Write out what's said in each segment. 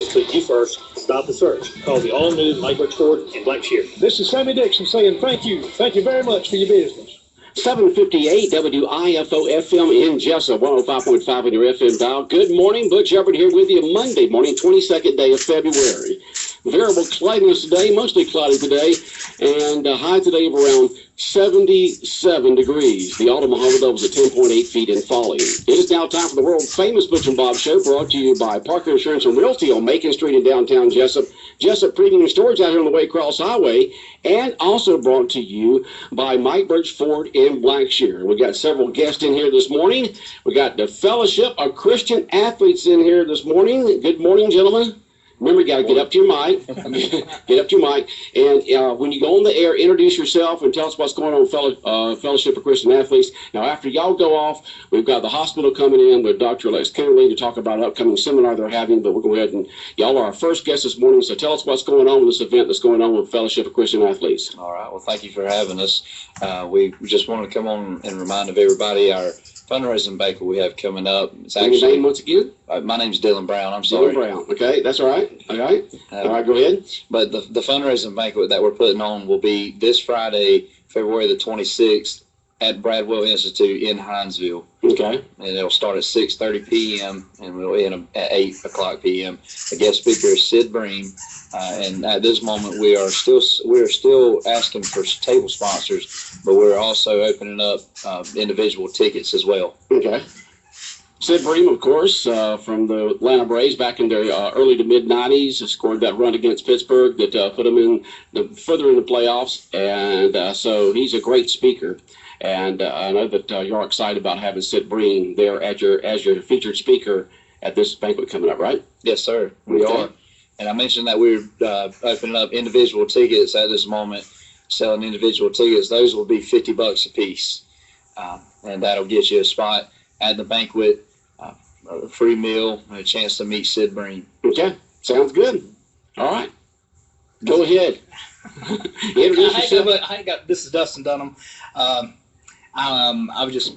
Click you first. Stop the search. Call the all-new Mike Butch Ford in Blackshear. This is Sammy Dixon saying thank you. Thank you very much for your business. 758 WIFO FM in Jessup, 105.5 on your FM dial. Good morning, Butch Hubbard here with you Monday morning, 22nd day of February. Variable cloudiness today, mostly cloudy today, and a high today of around 77 degrees. The Omaha level is at 10.8 feet and falling. It is now time for the world-famous Butch and Bob Show, brought to you by Parker Insurance and Realty on Macon Street in downtown Jessup. Jessup Premium Storage out here on the Waycross Highway, and also brought to you by Mike Butch Ford in Blackshear. We got several guests in here this morning. We got the Fellowship of Christian Athletes in here this morning. Good morning, gentlemen. Remember, you got to get up to your mic. Get up to your mic. And when you go on the air, introduce yourself and tell us what's going on, Fellowship of Christian Athletes. Now, after y'all go off, we've got the hospital coming in with Dr. Alex Kennerly to talk about an upcoming seminar they're having. But we'll go ahead and y'all are our first guests this morning. So tell us what's going on with this event that's going on with Fellowship of Christian Athletes. All right. Well, thank you for having us. We just want to come on and remind everybody our fundraising banquet we have coming up. It's actually, your name once again? My name's Dylan Brown. I'm sorry. Dylan Brown. Okay, that's all right. All right. All right, go ahead. But the fundraising banquet that we're putting on will be this Friday, February the 26th, at Bradwell Institute in Hinesville. Okay. And it'll start at 6:30 p.m. and we'll end at 8 o'clock p.m. The guest speaker is Sid Bream. And at this moment, we are still asking for table sponsors, but we're also opening up individual tickets as well. Okay. Sid Bream, of course, from the Atlanta Braves back in their early to mid-'90s, scored that run against Pittsburgh that put them further in the playoffs, and so he's a great speaker. And I know that you're excited about having Sid Bream there as your featured speaker at this banquet coming up, right? Yes, sir. We are. And I mentioned that we're opening up individual tickets at this moment, selling individual tickets. Those will be $50 a piece, and that'll get you a spot at the banquet, a free meal, and a chance to meet Sid Bream. Okay, sounds good. All right, go ahead. Introduce yourself. This is Dustin Dunham. I was just,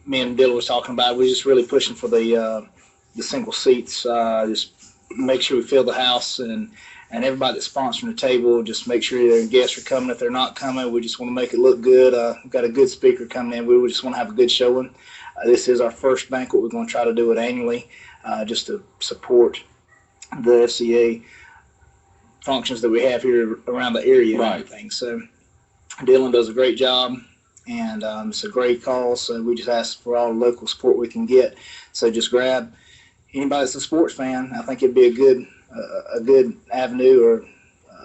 me and Dylan was talking about it. We're just really pushing for the single seats. Just make sure we fill the house, and everybody that's sponsoring the table, just make sure their guests are coming. If they're not coming, we just want to make it look good. We've got a good speaker coming in. We just want to have a good showing. This is our first banquet. We're going to try to do it annually, just to support the FCA functions that we have here around the area and everything. So Dylan does a great job, and it's a great cause. So we just ask for all the local support we can get. So just grab anybody that's a sports fan. I think it'd be a good avenue or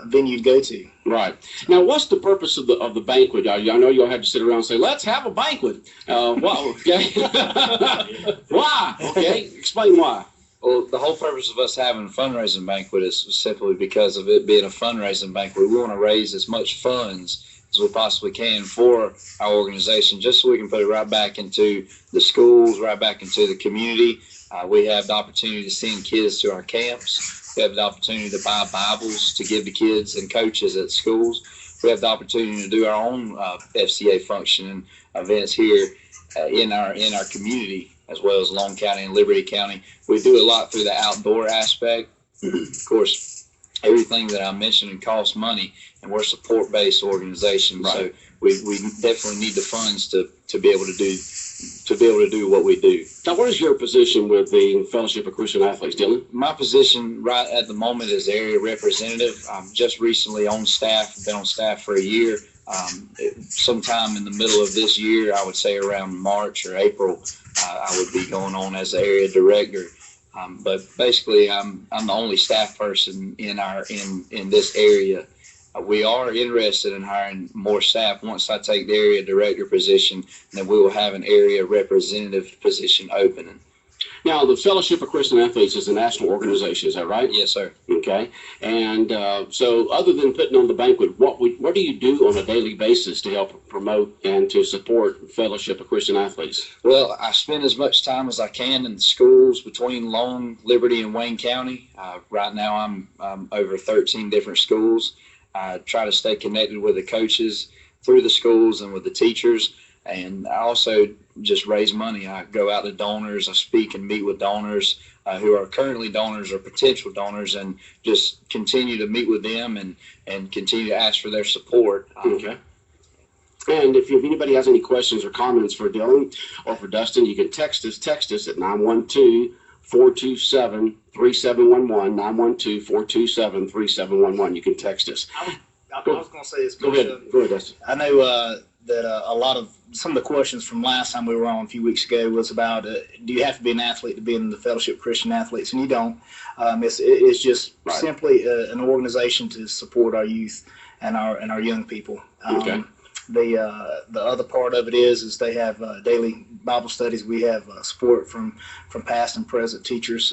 venue to go to. Right. Now, what's the purpose of the banquet? I know you'll have to sit around and say, let's have a banquet. Why? Okay. Why? Okay. Explain why. Well, the whole purpose of us having a fundraising banquet is simply because of it being a fundraising banquet. We want to raise as much funds as we possibly can for our organization, just so we can put it right back into the schools, right back into the community. We have the opportunity to send kids to our camps. We have the opportunity to buy Bibles to give to kids and coaches at schools. We have the opportunity to do our own FCA function and events here in our community, as well as Long County and Liberty County. We do a lot through the outdoor aspect. Of course, everything that I mentioned costs money, and we're a support-based organization, so we definitely need the funds to be able to do what we do. Now, what is your position with the Fellowship of Christian Athletes, Dylan? My position right at the moment is area representative. I'm just recently on staff. I've been on staff for a year. Sometime in the middle of this year, I would say around March or April, I would be going on as the area director. But basically, I'm the only staff person in this area. We are interested in hiring more staff. Once I take the area director position, then we will have an area representative position opening. Now, the Fellowship of Christian Athletes is a national organization, is that right? Yes, sir. Okay. And so other than putting on the banquet, what do you do on a daily basis to help promote and to support Fellowship of Christian Athletes? Well, I spend as much time as I can in the schools between Long, Liberty, and Wayne County. Right now, I'm over 13 different schools. I try to stay connected with the coaches through the schools and with the teachers. And I also just raise money. I go out to donors. I speak and meet with donors who are currently donors or potential donors, and just continue to meet with them and continue to ask for their support. Okay. And if anybody has any questions or comments for Dylan or for Dustin, you can text us at 912-427-3711, 912-427-3711. You can text us. I was going to say this. Go ahead, Dustin. I know that a lot of some of the questions from last time we were on a few weeks ago was about do you have to be an athlete to be in the Fellowship of Christian Athletes? And you don't. It's just simply an organization to support our youth and our young people. Okay. The other part of it is they have daily Bible studies. We have support from past and present teachers,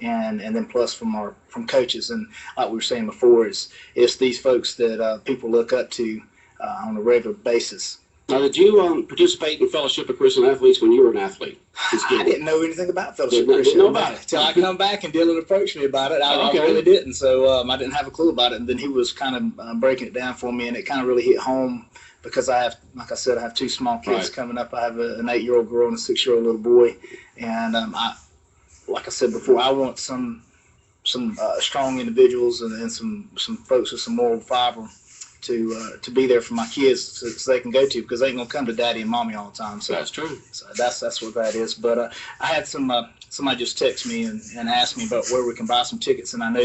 and then plus from coaches. And like we were saying before, it's these folks that people look up to on a regular basis. Now, did you participate in Fellowship of Christian Athletes when you were an athlete? I didn't know anything about Fellowship of Christian Athletes until I come back and Dylan approached me about it. I really didn't, so I didn't have a clue about it. And then he was kind of breaking it down for me, and it kind of really hit home because I have, like I said, I have two small kids coming up. I have an 8-year-old girl and a 6-year-old little boy, and like I said before, I want some strong individuals and some folks with some moral fiber to be there for my kids so they can go to, because they ain't gonna come to daddy and mommy all the time. So that's true. So that's what that is. But I had somebody just text me and ask me about where we can buy some tickets, and I know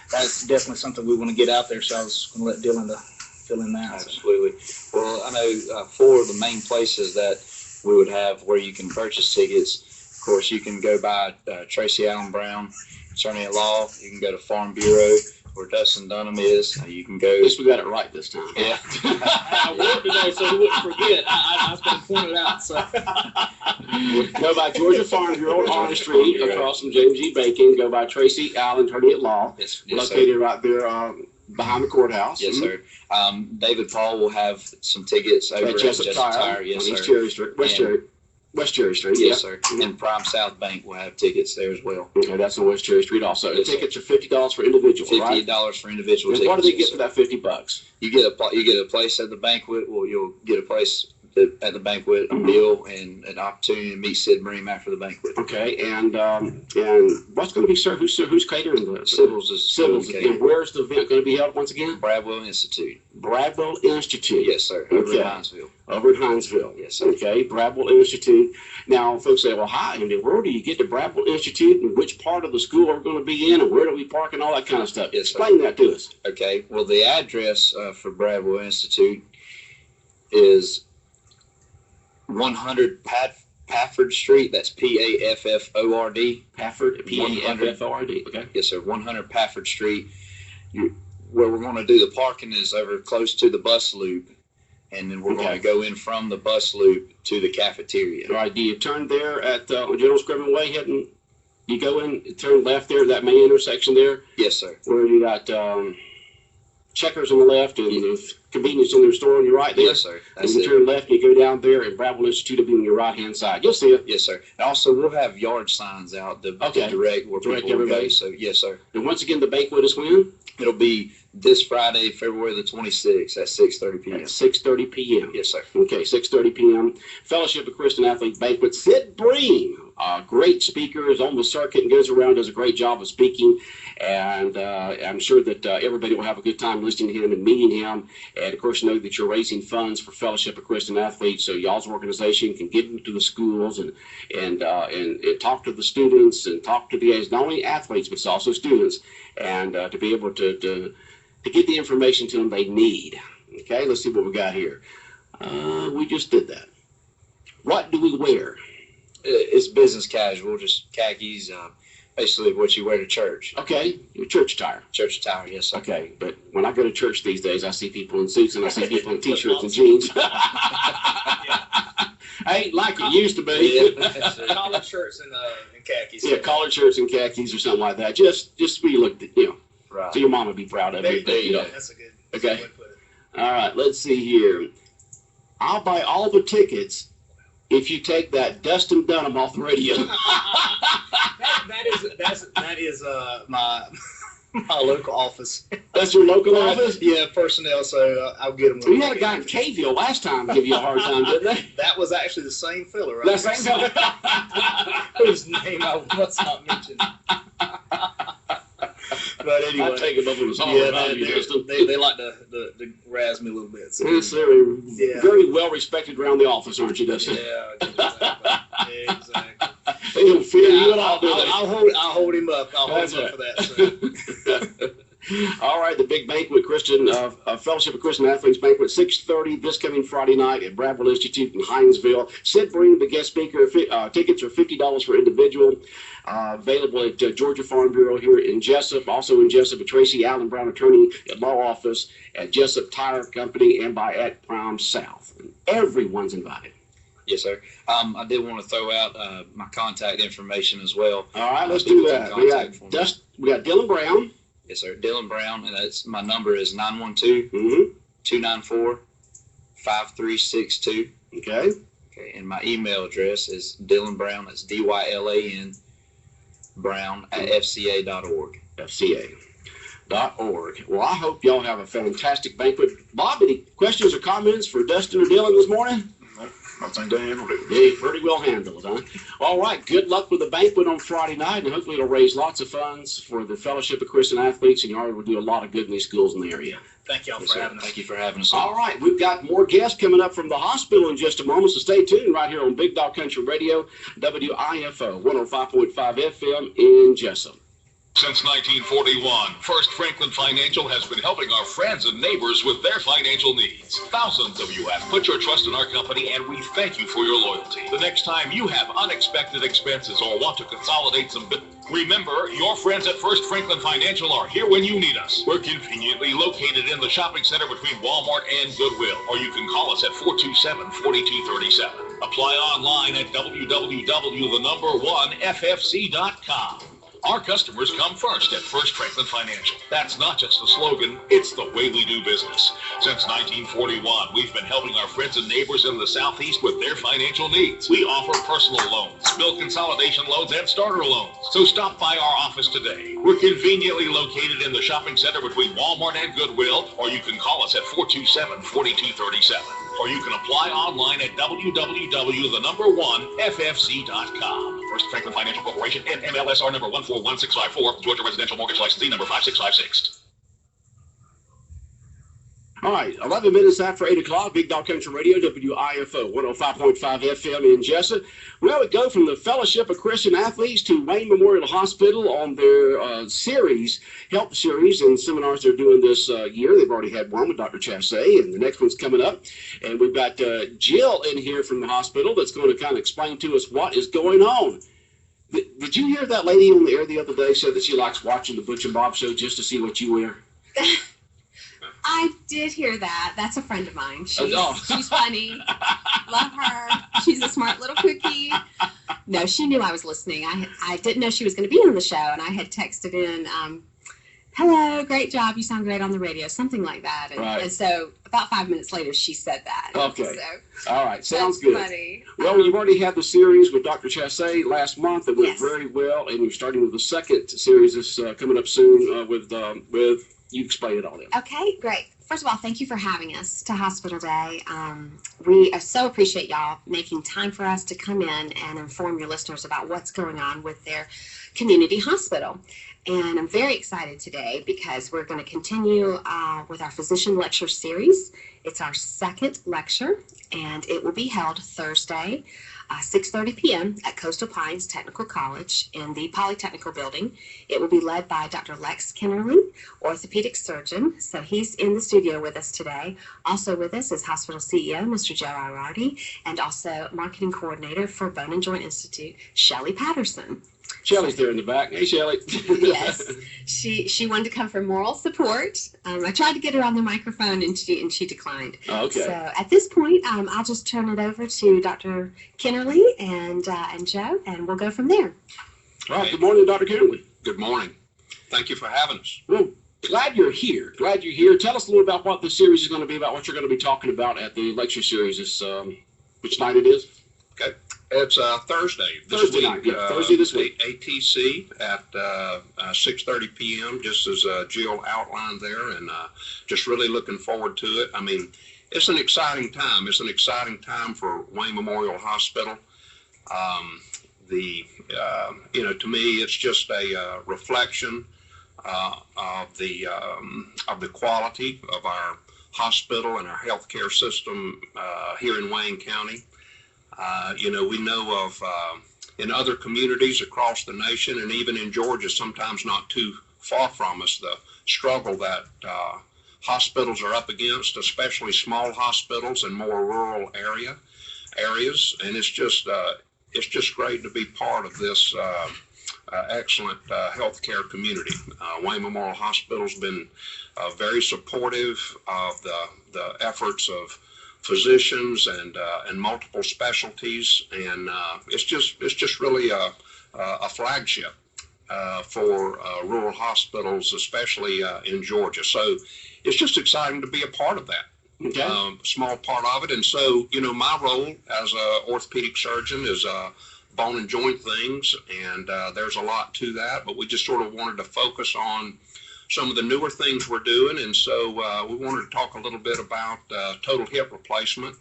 that's definitely something we want to get out there. So I was gonna let Dylan fill in that. Absolutely. Well, I know 4 of the main places that we would have where you can purchase tickets. Of course, you can go by Tracy Allen Brown, attorney at law. You can go to Farm Bureau, where Dustin Dunham is. You can go. At least we got it right this time. Yeah. I worked today, so he wouldn't forget. I was going to point it out. So. Go by Georgia Farm Bureau on Orange Street, across from James E. Bacon. Go by Tracy Allen, attorney at law. Yes, located right there behind the courthouse. Yes, sir. David Paul will have some tickets over at Jessup Tire. Yes, on sir. East Cherry Street, West Cherry Street. Yes, sir. And Prime South Bank will have tickets there as well. Okay, that's on West Cherry Street also. Yes, the tickets are $50 for individuals, right? $50 for individual tickets. What do they get for that $50? You get a place at the banquet. Well, you'll get a place at the banquet, a meal, and an opportunity to meet Sid Bream after the banquet. Okay, and what's going to be served? Who's catering the Sybil's is Sybil's. And where's the event going to be held once again? Bradwell Institute. Bradwell Institute. Yes, sir. Over in Hinesville. Over at Hinesville. Yes, sir. Okay, Bradwell Institute. Now, folks say, well, how in the world do you get to Bradwell Institute, and which part of the school are we going to be in, and where do we park, and all that kind of stuff? Yes, explain that to us. Okay, well, the address for Bradwell Institute is 100 Pafford Street. That's Pafford. Pafford, Pafford. Okay. Yes, sir. 100 Pafford Street. Where we're going to do the parking is over close to the bus loop, and then we're going to go in from the bus loop to the cafeteria. All right. Do you turn there at General Scriven Way, heading? You go in, turn left there, that main intersection there. Yes, sir. Where you got Checkers on the left and the convenience store on your right there. Yes, sir. That's and you turn left and you go down there, and Bradwell Institute will be on your right-hand side. You'll see it. Yes, sir. And also, we'll have yard signs out to direct where people will go. So, yes, sir. And once again, the banquet is when? It'll be this Friday, February the 26th at 6:30 p.m. At 6:30 p.m. Yes, sir. Okay, 6:30 p.m. Fellowship of Christian Athletes Banquet. Sid Bream, great speaker, is on the circuit and goes around, does a great job of speaking. And I'm sure that everybody will have a good time listening to him and meeting him. And, of course, know that you're raising funds for Fellowship of Christian Athletes, so y'all's organization can get into the schools and talk to the students and talk to the not only athletes, but also students, and to be able to get the information to them they need. Okay, let's see what we got here. We just did that. What do we wear? It's business casual, just khakis, basically what you wear to church. Okay, your church attire. Church attire, yes, sir. Okay, but when I go to church these days, I see people in suits and I see people in t-shirts and jeans. I ain't like it used to be. Collared shirts and khakis. Yeah, collared shirts and khakis or something like that. Just so you look, right. So your mom would be proud of you. That's a good. Okay. Way to put it. All right, let's see here. I'll buy all the tickets if you take that Dustin Dunham off the radio. that is my my local office. That's your local office? Yeah, personnel. So I'll get them. We had a guy in Kville last time give you a hard time, didn't they? That was actually the same fella, right? That same fella. Whose name I must not mention. But anyway, I take him up with his yeah, Justin. they like to razz me a little bit. So. Yes, they're very well respected around the office, aren't you, Dustin? Yeah, exactly. They don't fear you at all, do they? I'll hold him up. I'll hold him up for that. So. All right, the big banquet, Christian Fellowship of Christian Athletes banquet, 6:30 this coming Friday night at Bradford Institute in Hinesville. Sid Breen, the guest speaker. Tickets are $50 for individual. Available at Georgia Farm Bureau here in Jessup. Also in Jessup, at Tracy Allen Brown, attorney at law office at Jessup Tire Company and by at Prime South. Everyone's invited. Yes, sir. I did want to throw out my contact information as well. All right, let's do that. We got Dylan Brown. Yes, sir. Dylan Brown, and my number is 912-294-5362. Okay. Okay, and my email address is Dylan Brown. That's DYLAN Brown at FCA.org. FCA.org. Well, I hope y'all have a fantastic banquet. Bob, any questions or comments for Dustin or Dylan this morning? I think they handled it. They pretty well handled, huh? All right. Good luck with the banquet on Friday night, and hopefully it'll raise lots of funds for the Fellowship of Christian Athletes, and y'all will do a lot of good in these schools in the area. Thank y'all Yes, for sir. having us. Thank you for having us. All right. We've got more guests coming up from the hospital in just a moment, so stay tuned right here on Big Dog Country Radio, WIFO 105.5 FM in Jessup. Since 1941, First Franklin Financial has been helping our friends and neighbors with their financial needs. Thousands of you have put your trust in our company, and we thank you for your loyalty. The next time you have unexpected expenses or want to consolidate some remember, your friends at First Franklin Financial are here when you need us. We're conveniently located in the shopping center between Walmart and Goodwill, or you can call us at 427-4237. Apply online at www.1ffc.com. Our customers come first at First Franklin Financial. That's not just a slogan, it's the way we do business. Since 1941, we've been helping our friends and neighbors in the Southeast with their financial needs. We offer personal loans, bill consolidation loans, and starter loans. So stop by our office today. We're conveniently located in the shopping center between Walmart and Goodwill, or you can call us at 427-4237. Or you can apply online at www.1ffc.com. First Franklin Financial Corporation, NMLSR number 141654, Georgia Residential Mortgage Licensee number 5656. All right, 11 minutes after 8 o'clock, Big Dog Country Radio, WIFO 105.5 FM in Jessup. Well, we go from the Fellowship of Christian Athletes to Wayne Memorial Hospital on their health series and seminars they're doing this year. They've already had one with Dr. Chassé, and the next one's coming up. And we've got Jill in here from the hospital that's going to kind of explain to us what is going on. Did you hear that lady on the air the other day said that she likes watching the Butch and Bob show just to see what you wear? I did hear that. That's a friend of mine. She's funny. Love her. She's a smart little cookie. No, she knew I was listening. I didn't know she was going to be on the show, and I had texted in, hello, great job. You sound great on the radio, something like that. And so about 5 minutes later, she said that. Okay. So, all right. Sounds good. Funny. Well, you've already had the series with Dr. Chassé last month. It went Yes. very well, and you're starting with the second series that's coming up soon with you explain it all then. Okay, great. First of all, thank you for having us to Hospital Day. We so appreciate y'all making time for us to come in and inform your listeners about what's going on with their community hospital. And I'm very excited today because we're going to continue with our physician lecture series. It's our second lecture, and it will be held Thursday, 6:30 p.m. at Coastal Pines Technical College in the Polytechnical Building. It will be led by Dr. Lex Kennerly, orthopedic surgeon. So he's in the studio with us today. Also with us is hospital CEO, Mr. Joe Irardi, and also marketing coordinator for Bone and Joint Institute, Shelley Patterson. Shelley's there in the back. Hey, Shelley. Yes, she wanted to come for moral support. I tried to get her on the microphone, and she declined. Okay. So at this point, I'll just turn it over to Dr. Kennerly and Joe, and we'll go from there. All right. Good morning, Dr. Kennerly. Good morning. Thank you for having us. Well, glad you're here. Tell us a little about what the series is going to be about, what you're going to be talking about at the lecture series. Which night it is? Okay. It's Thursday. Thursday night, yeah, Thursday this week. ATC at 6:30 p.m., just as Jill outlined there, and just really looking forward to it. I mean, it's an exciting time. It's an exciting time for Wayne Memorial Hospital. To me, it's just a reflection of the quality of our hospital and our healthcare system here in Wayne County. We know of in other communities across the nation, and even in Georgia, sometimes not too far from us, the struggle that hospitals are up against, especially small hospitals in more rural areas. And it's just great to be part of this excellent healthcare community. Wayne Memorial Hospital's been very supportive of the efforts of physicians and multiple specialties, and it's just really a flagship for rural hospitals, especially in Georgia. So it's just exciting to be a part of that. Okay. Small part of it. And so, my role as a orthopedic surgeon is bone and joint things, and there's a lot to that, but we just sort of wanted to focus on some of the newer things we're doing. And so we wanted to talk a little bit about total hip replacement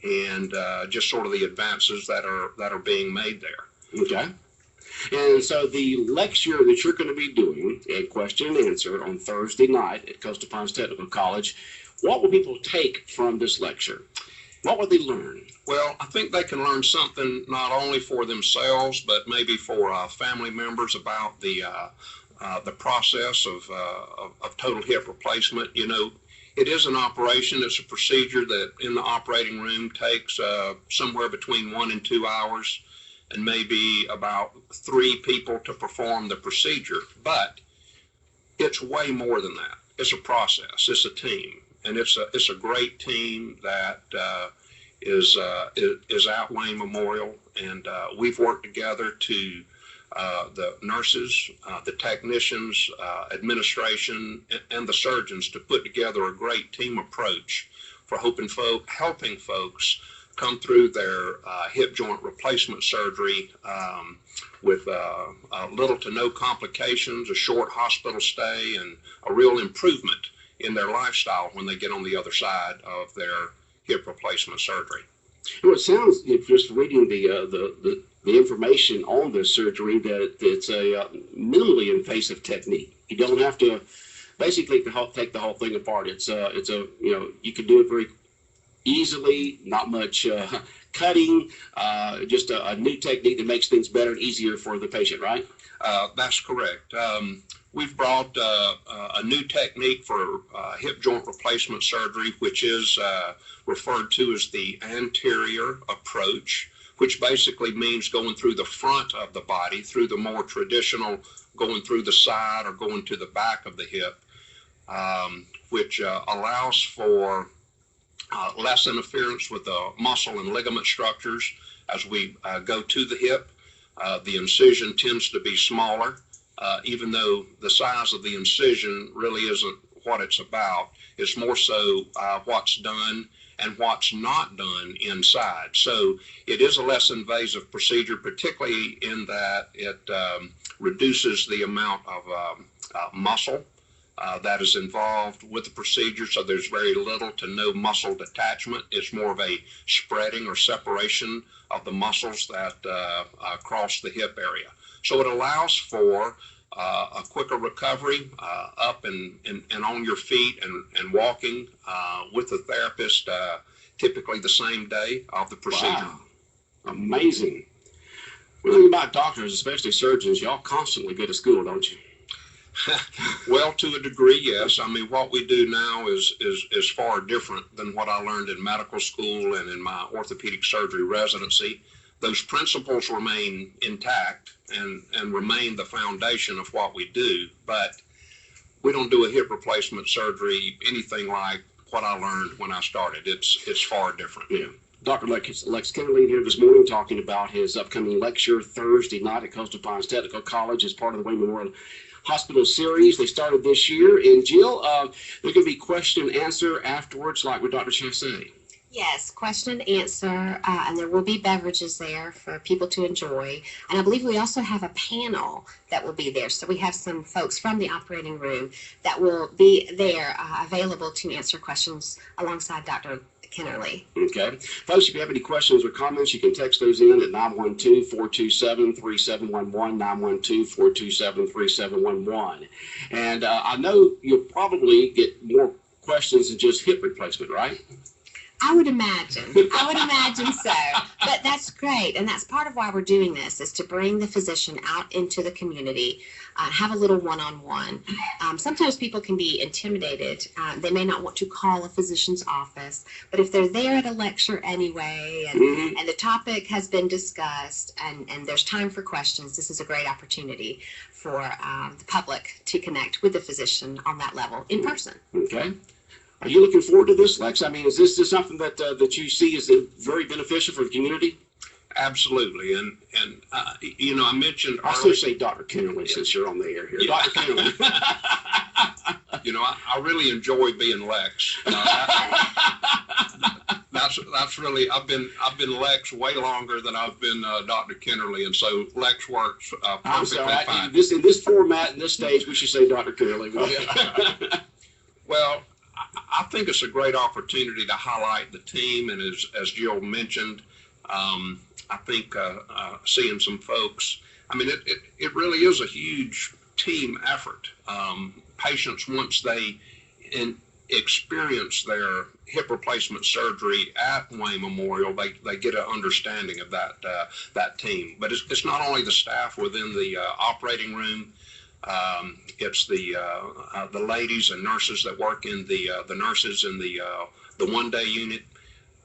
and just sort of the advances that are being made there. Okay. And so the lecture that you're going to be doing, a question and answer on Thursday night at Coastal Pines Technical College, what will people take from this lecture? What will they learn? Well, I think they can learn something not only for themselves, but maybe for family members about the process of total hip replacement. It is an operation. It's a procedure that in the operating room takes somewhere between 1 and 2 hours, and maybe about 3 people to perform the procedure. But it's way more than that. It's a process. It's a team. And it's a great team that is at Wayne Memorial, and we've worked together to the nurses, the technicians, administration, and the surgeons to put together a great team approach for helping folks come through their hip joint replacement surgery with little to no complications, a short hospital stay, and a real improvement in their lifestyle when they get on the other side of their hip replacement surgery. Well, it sounds, just reading the information on this surgery, that it's a minimally invasive technique. You don't have to basically take the whole thing apart. It's a you can do it very easily, not much cutting, just a new technique that makes things better and easier for the patient, right? That's correct. We've brought a new technique for hip joint replacement surgery, which is referred to as the anterior approach, which basically means going through the front of the body, through the more traditional going through the side or going to the back of the hip, which allows for less interference with the muscle and ligament structures as we go to the hip. The incision tends to be smaller. Even though the size of the incision really isn't what it's about. It's more so what's done and what's not done inside. So it is a less invasive procedure, particularly in that it reduces the amount of muscle that is involved with the procedure. So there's very little to no muscle detachment. It's more of a spreading or separation of the muscles that cross the hip area. So it allows for a quicker recovery, up and on your feet and walking with the therapist typically the same day of the procedure. Wow. Amazing. One thing about doctors, especially surgeons, y'all constantly go to school, don't you? Well, to a degree, yes. I mean, what we do now is far different than what I learned in medical school and in my orthopedic surgery residency. Those principles remain intact and remain the foundation of what we do, but we don't do a hip replacement surgery anything like what I learned when I started. It's far different. Yeah. Dr. Lex Kennedy here this morning talking about his upcoming lecture Thursday night at Coastal Pines Technical College as part of the Wayne Memorial Hospital series. They started this year. And Jill, there's going to be question and answer afterwards, like with Dr. Chassé. Yes, question and answer, and there will be beverages there for people to enjoy. And I believe we also have a panel that will be there. So we have some folks from the operating room that will be there available to answer questions alongside Dr. Kennerly. Okay. Folks, if you have any questions or comments, you can text those in at 912-427-3711, 912-427-3711. And I know you'll probably get more questions than just hip replacement, right? I would imagine. I would imagine so. But that's great. And that's part of why we're doing this, is to bring the physician out into the community, have a little one-on-one. Sometimes people can be intimidated. They may not want to call a physician's office. But if they're there at a lecture anyway, and the topic has been discussed, and there's time for questions, this is a great opportunity for the public to connect with the physician on that level in person. Okay. Are you looking forward to this, Lex? I mean, is this something that you see as very beneficial for the community? Absolutely, and you know, I mentioned I'll still say Dr. Kennerly since you're on the air here. Yeah. Dr. Kennerly. You know, I really enjoy being Lex. That's really, I've been Lex way longer than I've been Dr. Kennerly, and so Lex works perfectly fine. In this format, in this stage, we should say Dr. Kennerly. Well, I think it's a great opportunity to highlight the team, and as Jill mentioned, I think seeing some folks, I mean, it really is a huge team effort. Patients, once they experience their hip replacement surgery at Wayne Memorial, they get an understanding of that team. But it's not only the staff within the operating room. It's the ladies and nurses that work in the nurses in the one-day unit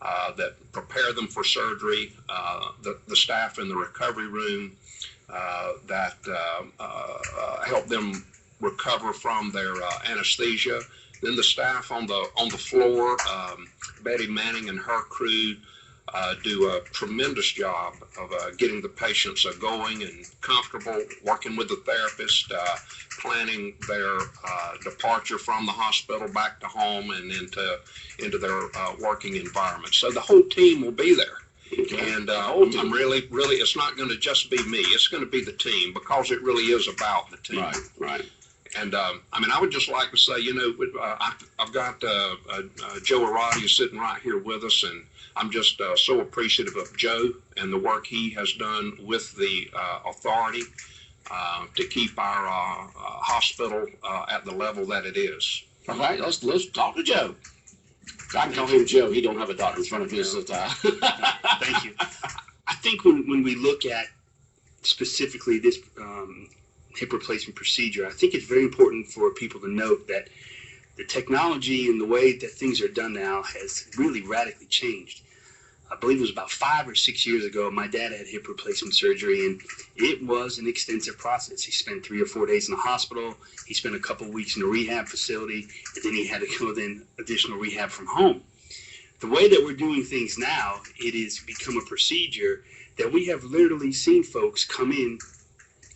that prepare them for surgery, the staff in the recovery room that help them recover from their anesthesia. Then the staff on the floor, Betty Manning and her crew do a tremendous job of getting the patients going and comfortable, working with the therapist, planning their departure from the hospital back to home and into their working environment. So the whole team will be there. And I'm really, it's not going to just be me. It's going to be the team, because it really is about the team. Right. And I mean, I would just like to say, you know, I've got Joe Arati sitting right here with us, and I'm just so appreciative of Joe and the work he has done with the authority to keep our hospital at the level that it is. All right, let's talk to Joe. I can call him Joe. He don't have a doctor in front of his. Thank you. I think when we look at specifically this hip replacement procedure, I think it's very important for people to note that the technology and the way that things are done now has really radically changed. I believe it was about 5 or 6 years ago, my dad had hip replacement surgery, and it was an extensive process. He spent 3 or 4 days in the hospital. He spent a couple of weeks in a rehab facility, and then he had to go then additional rehab from home. The way that we're doing things now, it has become a procedure that we have literally seen folks come in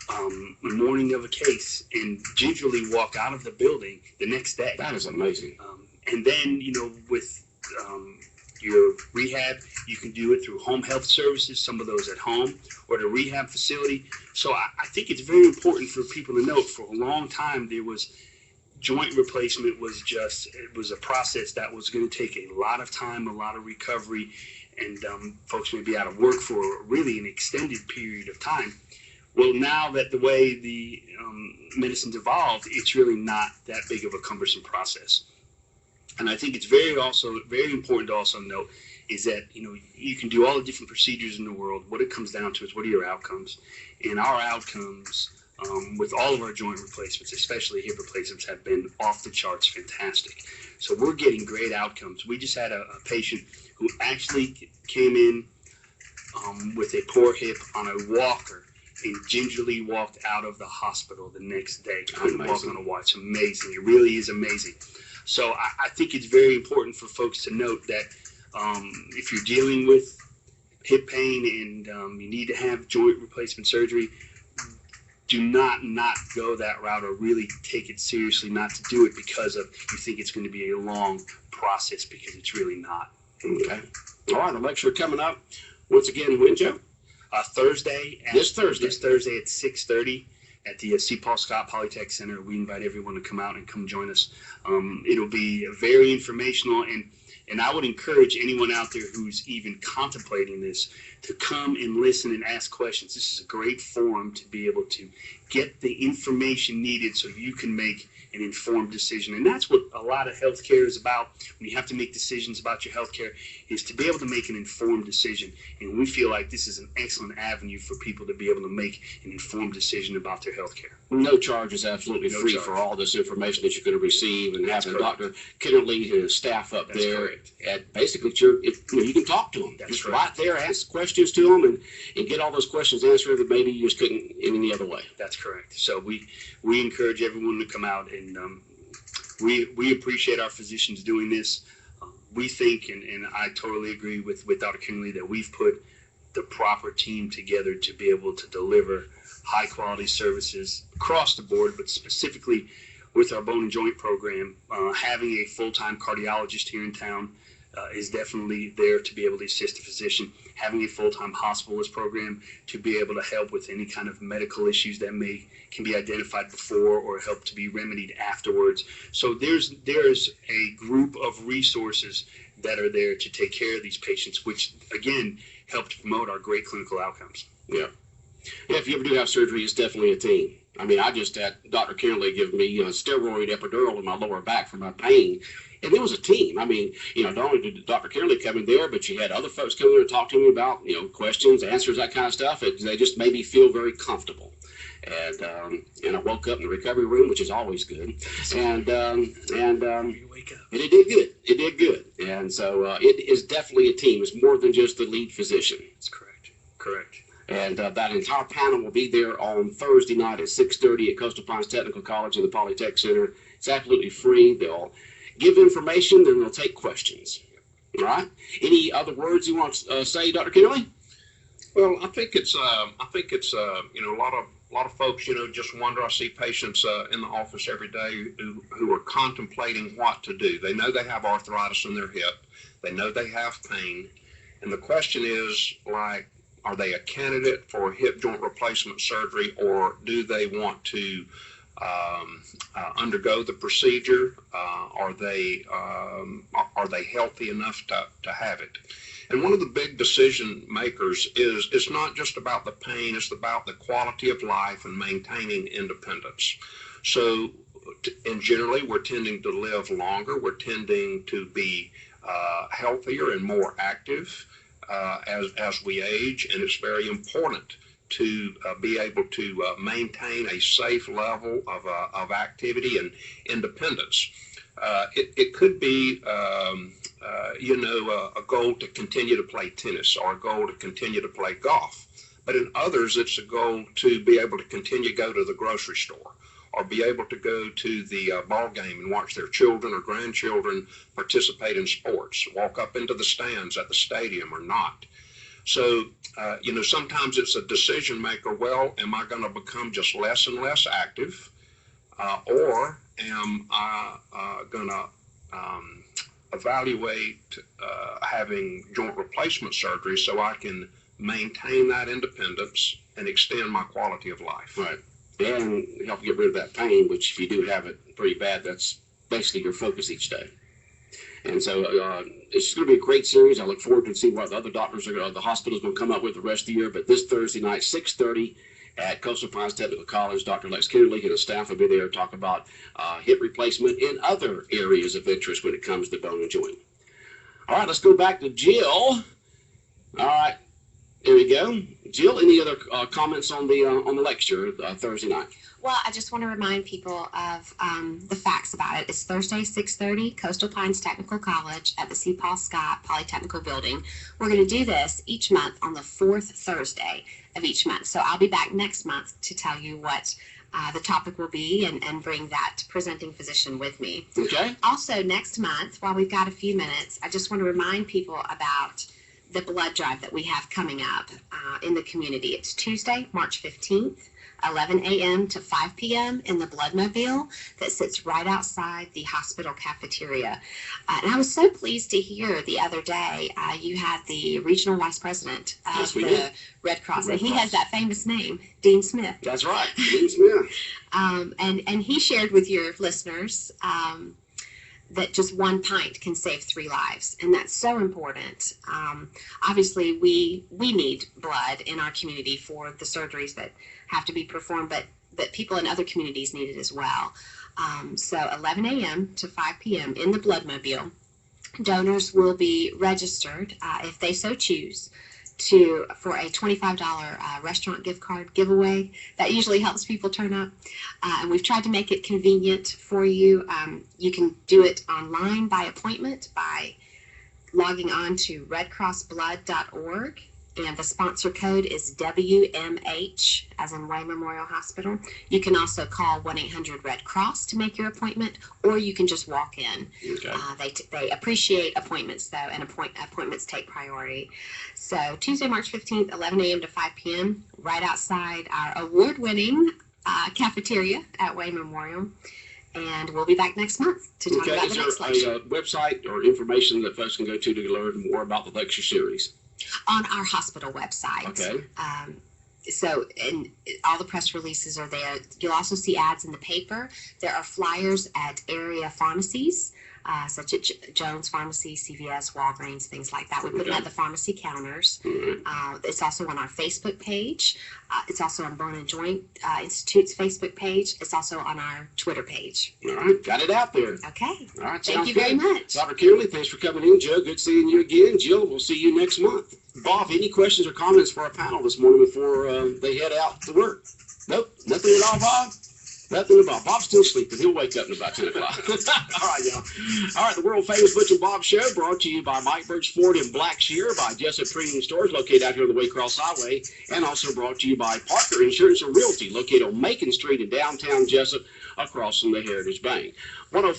the morning of a case and gingerly walk out of the building the next day. That is amazing. And then, you know, with your rehab, you can do it through home health services, some of those at home, or the rehab facility. So I think it's very important for people to note, for a long time there was joint replacement it was a process that was going to take a lot of time, a lot of recovery, and folks may be out of work for really an extended period of time. Well, now that the way the medicine's evolved, it's really not that big of a cumbersome process. And I think it's very important to also note is that, you know, you can do all the different procedures in the world. What it comes down to is, what are your outcomes? And our outcomes with all of our joint replacements, especially hip replacements, have been off the charts fantastic. So we're getting great outcomes. We just had a patient who actually came in with a poor hip on a walker and gingerly walked out of the hospital the next day. Couldn't walk on a walker. It's amazing. It really is amazing. So I think it's very important for folks to note that if you're dealing with hip pain and you need to have joint replacement surgery, do not go that route, or really take it seriously not to do it because you think it's going to be a long process, because it's really not. Okay. All right, the lecture coming up. Once again, when, Joe? Thursday. This Thursday. This Thursday at 6:30 at the C. Paul Scott Polytech Center. We invite everyone to come out and come join us. It'll be very informational, and I would encourage anyone out there who's even contemplating this to come and listen and ask questions. This is a great forum to be able to get the information needed so you can make an informed decision. And that's what a lot of healthcare is about. When you have to make decisions about your healthcare, is to be able to make an informed decision. And we feel like this is an excellent avenue for people to be able to make an informed decision about their healthcare. No charge is absolutely No free charge. for all this information that you're going to receive, and That's having correct. Dr. Kennerly and his staff up That's there correct. at basically you can talk to them. That's Just correct. right there, ask questions to them, and get all those questions answered that maybe you just couldn't any other way. That's correct. So we encourage everyone to come out, and we appreciate our physicians doing this. We think, and I totally agree with Dr. Kennerly, that we've put the proper team together to be able to deliver high quality services across the board, but specifically with our bone and joint program. Having a full-time cardiologist here in town is definitely there to be able to assist a physician. Having a full-time hospitalist program to be able to help with any kind of medical issues that can be identified before or help to be remedied afterwards. So there's a group of resources that are there to take care of these patients, which again help to promote our great clinical outcomes. Yeah. Yeah, if you ever do have surgery, it's definitely a team. I mean, I just had Dr. Kennerly give me a steroid epidural in my lower back for my pain, and it was a team. I mean, not only did Dr. Kennerly come in there, but you had other folks come there and talk to me about, questions, answers, that kind of stuff. They just made me feel very comfortable. And I woke up in the recovery room, which is always good. And You wake up. it did good. It did good. And so it is definitely a team. It's more than just the lead physician. That's correct. Correct. And that entire panel will be there on Thursday night at 6:30 at Coastal Pines Technical College in the Polytech Center. It's absolutely free. They'll give information, then they'll take questions. All right? Any other words you want to say, Dr. Kennerly? Well, I think it's a lot of folks, just wonder. I see patients in the office every day who are contemplating what to do. They know they have arthritis in their hip. They know they have pain. And the question is, like, are they a candidate for hip joint replacement surgery, or do they want to undergo the procedure? Are they healthy enough to have it? And one of the big decision makers is it's not just about the pain, it's about the quality of life and maintaining independence. So, and generally, we're tending to live longer. We're tending to be healthier and more active as we age, and it's very important to be able to maintain a safe level of activity and independence. It could be, a goal to continue to play tennis or a goal to continue to play golf. But in others, it's a goal to be able to continue to go to the grocery store or be able to go to the ball game and watch their children or grandchildren participate in sports, walk up into the stands at the stadium or not. So, sometimes it's a decision maker. Well, am I going to become just less and less active? Or am I going to evaluate having joint replacement surgery so I can maintain that independence and extend my quality of life? Right. And help get rid of that pain, which if you do have it pretty bad, that's basically your focus each day. And so it's going to be a great series. I look forward to see what the other doctors the hospital's going to come up with the rest of the year. But this Thursday night, 6:30 at Coastal Pines Technical College, Dr. Lex Kennerly and his staff will be there to talk about hip replacement and other areas of interest when it comes to bone and joint. All right, let's go back to Jill. All right, there we go. Jill, any other comments on the lecture Thursday night? Well, I just want to remind people of the facts about it. It's Thursday, 6:30, Coastal Pines Technical College at the C. Paul Scott Polytechnical Building. We're going to do this each month on the fourth Thursday of each month. So I'll be back next month to tell you what the topic will be and bring that presenting physician with me. Okay. Also, next month, while we've got a few minutes, I just want to remind people about the blood drive that we have coming up in the community. It's Tuesday, March 15th 11 a.m. to 5 p.m. in the Bloodmobile that sits right outside the hospital cafeteria. And I was so pleased to hear the other day you had the regional vice president of Yes, we the did. Red Cross, Red and he Cross. has that famous name, Dean Smith. That's right, Dean Smith. And he shared with your listeners that just one pint can save 3 lives, and that's so important. Obviously, we need blood in our community for the surgeries that have to be performed, but people in other communities need it as well. So 11 a.m. to 5 p.m. in the Bloodmobile, donors will be registered if they so choose for a $25 restaurant gift card giveaway. That usually helps people turn up. And we've tried to make it convenient for you. You can do it online by appointment by logging on to redcrossblood.org. And the sponsor code is WMH, as in Way Memorial Hospital. You can also call 1-800-RED-CROSS to make your appointment, or you can just walk in. Okay. They appreciate appointments, though, and appointments take priority. So Tuesday, March 15th, 11 a.m. to 5 p.m., right outside our award-winning cafeteria at Way Memorial. And we'll be back next month to talk about the next lecture. Is there a website or information that folks can go to learn more about the lecture series? On our hospital website. Okay. And all the press releases are there. You'll also see ads in the paper. There are flyers at area pharmacies, such as Jones Pharmacy, CVS, Walgreens, things like that. We put them at the pharmacy counters. It's also on our Facebook page. It's also on Bone and Joint Institute's Facebook page. It's also on our Twitter page. All right, got it out there. Okay. All right, Thank you very much. Dr. Kimberly, thanks for coming in. Joe, good seeing you again. Jill, we'll see you next month. Bob, any questions or comments for our panel this morning before they head out to work? Nope, nothing at all, Bob? Nothing at all. Bob's still sleeping. He'll wake up in about 10 o'clock. All right, y'all. All right, the world-famous Butch and Bob Show brought to you by Mike Birch Ford in Blackshear, by Jessup Premium Stores located out here on the Waycross Highway, and also brought to you by Parker Insurance and Realty located on Macon Street in downtown Jessup across from the Heritage Bank. 105